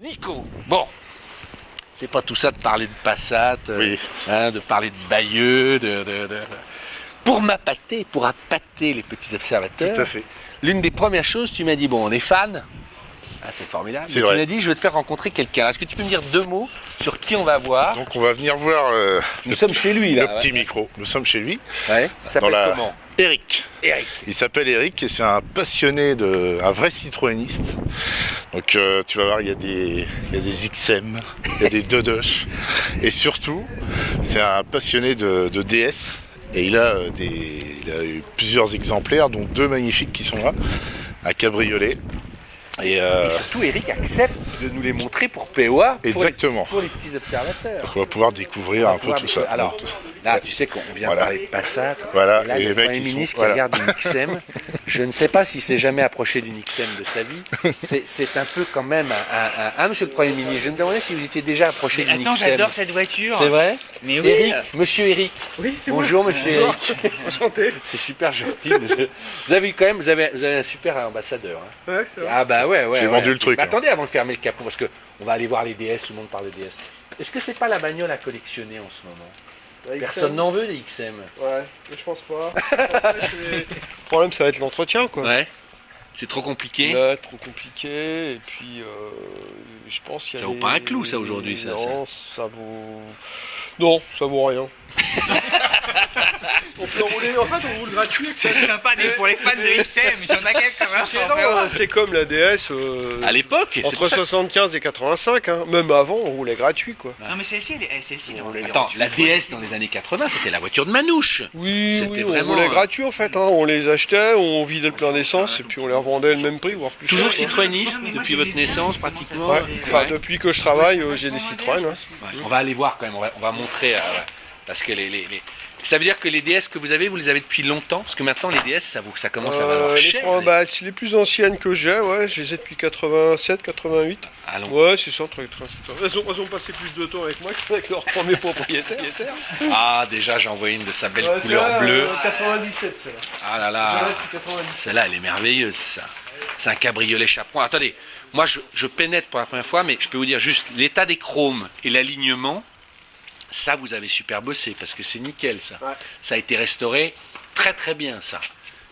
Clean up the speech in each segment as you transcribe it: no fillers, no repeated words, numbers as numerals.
Nico, bon, c'est pas tout ça de parler de Passat, Oui. de parler de Bayeux, Pour m'appâter, pour appâter les petits observateurs, Tout à fait. l'une des premières choses, tu m'as dit, bon, on est fan. Ah, c'est formidable. C'est Et vrai. tu m'as dit, je vais te faire rencontrer quelqu'un. Est-ce que tu peux me dire deux mots sur qui on va voir? Donc on va venir voir Nous sommes chez lui, là. le petit micro. Nous sommes chez lui. Ouais. Ça s'appelle comment? Eric. Eric. Il s'appelle Eric et c'est un passionné un vrai citroëniste. Donc tu vas voir, il y a des XM, il y a des Dodoche. Et surtout, c'est un passionné de DS. Et il a eu plusieurs exemplaires, dont deux magnifiques qui sont là, un cabriolet. Et Surtout, Eric accepte de nous les montrer pour POA, Exactement. pour les petits observateurs. donc on va pouvoir découvrir un peu tout ça. Alors, Donc, là, tu sais qu'on vient Voilà. de parler de Passat. Voilà, Et là, et il y a les le mecs, Premier ils sont- ministre qui voilà. regarde une XM. Je ne sais pas s'il s'est jamais approché d'une XM de sa vie. C'est un peu quand même monsieur le Premier ministre, je me demandais si vous étiez déjà approché d'une Attends, XM. j'adore cette voiture. C'est vrai? Mais oui. Eric, monsieur Eric. Oui, c'est Bonjour, monsieur Eric. Enchanté. C'est super gentil. Monsieur. Vous avez quand même, vous avez un super ambassadeur. Hein. Ouais, c'est vrai. Ah bah ouais. J'ai vendu le truc, Mais hein. attendez avant de fermer le capot parce que on va aller voir les DS, tout le monde parle de DS. Est-ce que c'est pas la bagnole à collectionner en ce moment? Personne n'en veut des XM. Ouais, mais je pense pas. Le problème, ça va être l'entretien, quoi. Ouais. C'est trop compliqué. Ouais, trop compliqué. Et puis, je pense qu'il y a Ça vaut pas un clou, ça, aujourd'hui, ça, Non, ça vaut. Non, ça vaut rien. On peut rouler. En fait, on roule gratuit. C'est sympa pour les fans de XM, j'en ai quelques C'est comme la DS. À l'époque, c'est Entre pour ça. 75 et 85, hein. Même avant, on roulait gratuit, quoi. Non, mais celle-ci, elle roulait. Attends, la DS dans les années 80, c'était la voiture de Manouche. Oui, C'était oui, vraiment, on roulait gratuit en fait. Hein. On les achetait, on vidait le plein d'essence et puis on les revendait le même prix, voire plus. Toujours cher, quoi. citroëniste depuis votre naissance pratiquement. Ouais. Enfin, Ouais. depuis que je travaille, j'ai des Citroën. Ouais. Ouais. On va aller voir quand même, on va montrer. Parce que ça veut dire que les DS que vous avez les depuis longtemps? Parce que maintenant les DS, ça commence à valoir cher. C'est les plus anciennes que j'ai, ouais, je les ai depuis 87, 88. Allons. Ouais, c'est ça, truc. Elles ont passé plus de temps avec moi qu'avec leur premier propriétaire. Ah, déjà j'ai envoyé une de sa belle couleur bleue. 97, celle-là. Ah là là, J'en ai depuis 90. celle-là elle est merveilleuse ça. C'est un cabriolet chaperon. Attendez, moi je pénètre pour la première fois, mais je peux vous dire juste l'état des chromes et l'alignement, ça vous avez super bossé parce que c'est nickel ça. Ouais. Ça a été restauré très très bien ça.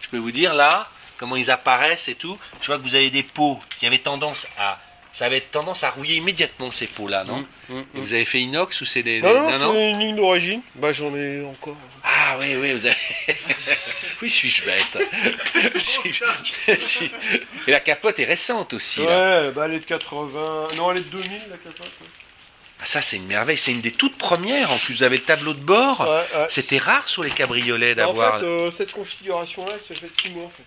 Je peux vous dire là, comment ils apparaissent et tout. Je vois que vous avez des pots qui avaient tendance à... Ça avait tendance à rouiller immédiatement ces pots-là, non? Et vous avez fait inox ou c'est des... Non, c'est une ligne d'origine. Bah, j'en ai encore. Ah oui, vous avez... Oui, suis-je bête. Et la capote est récente aussi. Là. Ouais, bah, elle est de 80. Non, elle est de 2000, la capote. Ouais. Ah, ça, c'est une merveille. C'est une des toutes premières. En plus, vous avez le tableau de bord. Ouais. C'était rare sur les cabriolets En d'avoir... fait, cette configuration-là, elle s'est faite 6 mois, en fait.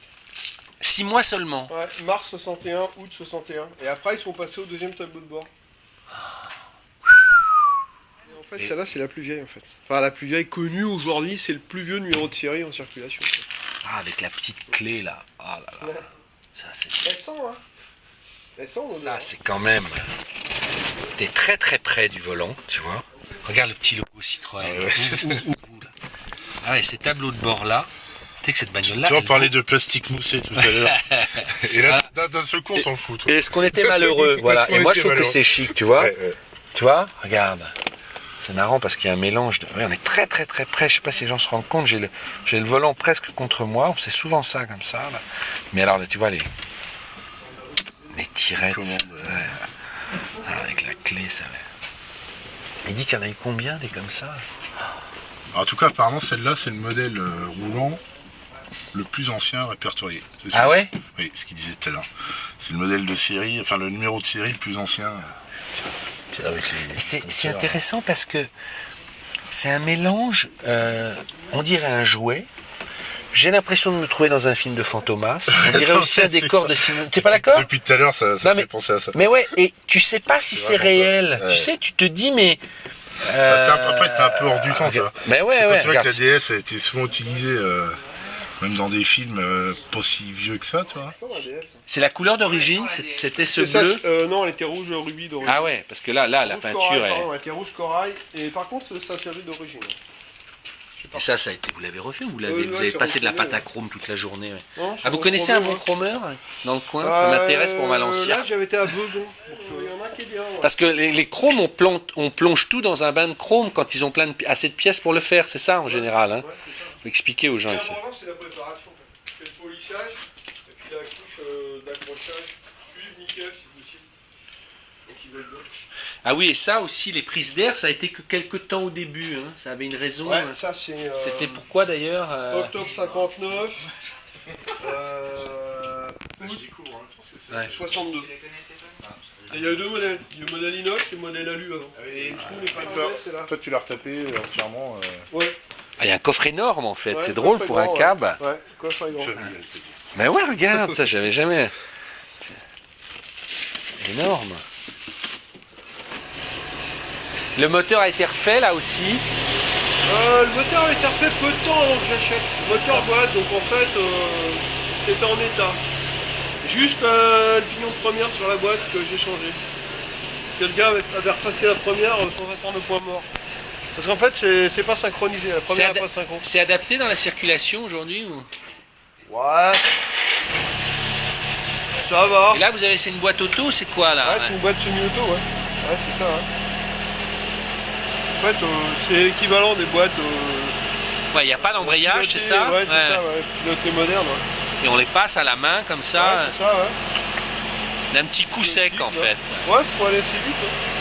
6 mois seulement. Ouais, mars 61, août 61. Et après, ils sont passés au deuxième tableau de bord. Et en fait, celle-là, c'est la plus vieille, en fait. Enfin, la plus vieille connue aujourd'hui, c'est le plus vieux numéro de série en circulation. En fait. Ah, avec la petite clé, là. Ah là là. Ouais. Ça, c'est... Elle sent, hein. Elle sent, l'odeur. Ça, c'est quand même... T'es très très près du volant, tu vois. Regarde le petit logo Citroën. Ah ouais, ces tableaux de bord-là. Tu sais que cette bagnole-là... tu vois, on elle parlait vaut- de plastique moussé tout à l'heure. Et là, d'un seul coup, on s'en fout. toi. Est-ce qu'on était malheureux? Voilà. Parce qu'on Et moi, était je trouve que malheureux. c'est chic, tu vois. Ouais, ouais. Tu vois, regarde. C'est marrant parce qu'il y a un mélange de... Ouais, on est très très très près. Je sais pas si les gens se rendent compte. J'ai le volant presque contre moi. On sait souvent ça comme ça. Là. Mais alors, là, tu vois les tirettes. Commande, Ouais. Ah, avec la clé, ça va. Il dit qu'il y en a eu combien des comme ça? En tout cas, apparemment, celle-là, c'est le modèle roulant le plus ancien répertorié. C'est sûr. Ah ouais? Oui, ce qu'il disait tout à l'heure. C'est le modèle de série, enfin le numéro de série le plus ancien. Avec les... C'est intéressant parce que c'est un mélange, on dirait un jouet. J'ai l'impression de me trouver dans un film de Fantomas. On dirait aussi un C'est décor ça. de cinéma. T'es pas d'accord? Depuis tout à l'heure, ça Non, me fait mais- penser à ça. Mais ouais, et tu sais pas si c'est vraiment réel. ça. Ouais. Tu sais, tu te dis, mais... Après, c'était un peu hors du temps, ça. Mais ouais, Quand ouais. tu vois que regarde. la DS a été souvent utilisée, même dans des films pas si vieux que ça, tu vois. Elle sent, la DS. C'est la couleur d'origine, c'était ce C'est ça, bleu. non, elle était rouge rubis d'origine. Ah ouais, parce que là, la Rouge peinture corail, est... pardon, elle était rouge corail. Et par contre, ça servait d'origine. Et ça a été... Vous l'avez refait ou vous Ouais, avez c'est passé de la refait, pâte à ouais. chrome toute la journée? Ouais. Non, Ah, vous connaissez un bon chromeur dans le coin? Ça m'intéresse pour ma lancière. Là, j'avais été à Besançon. Il y en a qui est Parce que les chromes, on plonge tout dans un bain de chrome quand ils ont assez de pièces pour le faire, c'est ça en général. Hein. Ouais, c'est ça. Faut expliquer aux gens ici. Vraiment, c'est la préparation. En fait. Tu fais le polissage, et puis la couche d'accrochage, cuivre, nickel, si possible. Donc ils veulent bien. Ah oui, et ça aussi, les prises d'air, ça a été que quelques temps au début. Hein. Ça avait une raison. Ouais, hein. ça c'est. C'était pourquoi d'ailleurs Octobre 59. Ouais. 62. Et il y a eu deux modèles. Le modèle inox et le modèle alu avant. Et le trou n'est pas le modèle, c'est là. Toi, tu l'as retapé entièrement. Ouais. Ah, il y a un coffre énorme en fait, Ouais, c'est drôle coffre pour un grand, cab. Ouais, coffre grand. Mais ouais, regarde, ça j'avais jamais. Énorme. Le moteur a été refait là aussi. Le moteur a été refait peu de temps avant que j'achète. Le moteur boîte, donc en fait, c'était en état. Juste le pignon de première sur la boîte que j'ai changé. Parce que le gars avait repassé la première sans attendre le point mort. Parce qu'en fait, c'est pas synchronisé. La première n'est pas synchro. C'est adapté dans la circulation aujourd'hui ou... Ouais. Ça va. Et là, vous avez c'est une boîte auto, c'est quoi là? Ouais, c'est une boîte semi-auto, ouais. Ouais, c'est ça, ouais. En fait, c'est l'équivalent des boîtes. Ouais, il n'y a pas d'embrayage, c'est ça? Ouais, c'est ça, ouais. Piloté moderne, ouais. Et on les passe à la main comme ça, Ouais, c'est ça, ouais. d'un petit coup sec en fait. Ouais, faut aller assez vite. Ouais.